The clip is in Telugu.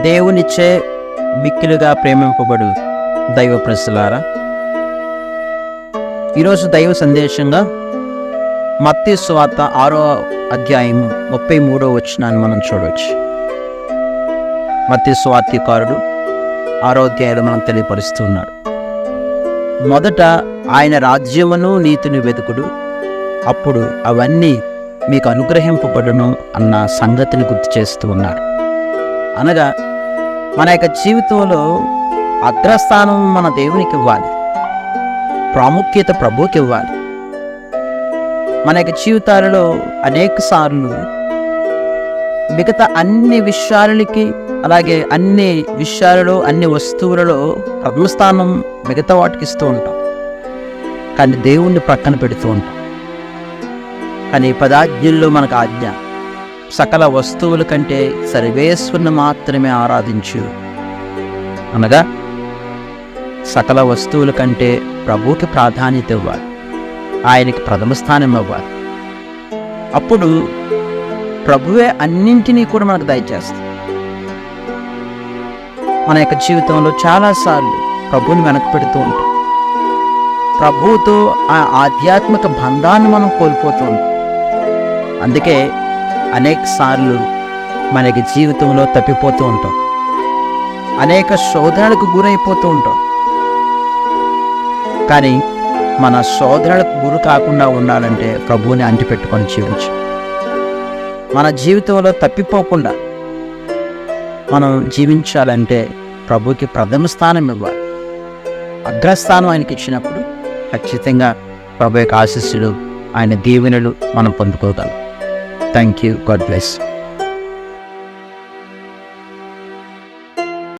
దేవునిచ్చే మిక్కిలుగా ప్రేమింపబడు దైవ ప్రజలారా, ఈరోజు దైవ సందేశంగా మత్తయి సువార్త 6వ అధ్యాయం 33వ వచనాన్ని మనం చూడవచ్చు. మత్తయి సువార్తీకారుడు 6వ అధ్యాయంలో మనం తెలియపరుస్తున్నాడు. మొదట ఆయన రాజ్యమును నీతిని వెతుకుడు, అప్పుడు అవన్నీ మీకు అనుగ్రహింపబడును అన్న సంగతిని గుర్తు చేస్తూ ఉన్నాడు. అనగా మన యొక్క జీవితంలో అగ్రస్థానం మన దేవునికి ఇవ్వాలి, ప్రాముఖ్యత ప్రభువుకి ఇవ్వాలి. మన యొక్క జీవితాలలో అనేక సార్లు మిగతా అన్ని విషయాలకి, అలాగే అన్ని విషయాలలో, అన్ని వస్తువులలో ప్రథమ స్థానం మిగతా వాటికి ఇస్తూ ఉంటాం, కానీ దేవుణ్ణి ప్రక్కన పెడుతూ ఉంటాం. కానీ పదాజ్ఞల్లో మనకు ఆజ్ఞ, సకల వస్తువుల కంటే సర్వేశ్వరుని మాత్రమే ఆరాధించు. అనగా సకల వస్తువుల కంటే ప్రభువుకి ప్రాధాన్యత ఇవ్వాలి, ఆయనకి ప్రథమ స్థానం ఇవ్వాలి. అప్పుడు ప్రభువే అన్నింటినీ కూడా మనకు దయచేస్తాడు. మన యొక్క జీవితంలో చాలాసార్లు ప్రభువుని వెనక్కి పెడుతూ ఉంటాం, ప్రభువుతో ఆ ఆధ్యాత్మిక బంధాన్ని మనం కోల్పోతూ ఉంటాం. అందుకే అనేక సార్లు మనకి జీవితంలో తప్పిపోతూ ఉంటాం, అనేక శోధనలకు గురైపోతూ ఉంటాం. కానీ మన శోధనలకు గురి కాకుండా ఉండాలంటే ప్రభువుని అంటిపెట్టుకొని జీవించు. మన జీవితంలో తప్పిపోకుండా మనం జీవించాలంటే ప్రభువుకి ప్రథమ స్థానం ఇవ్వాలి. అగ్రస్థానం ఆయనకి ఇచ్చినప్పుడు ఖచ్చితంగా ప్రభు యొక్క ఆశీస్సులు, ఆయన దీవెనలు మనం పొందుకోగలం. Thank you. God bless.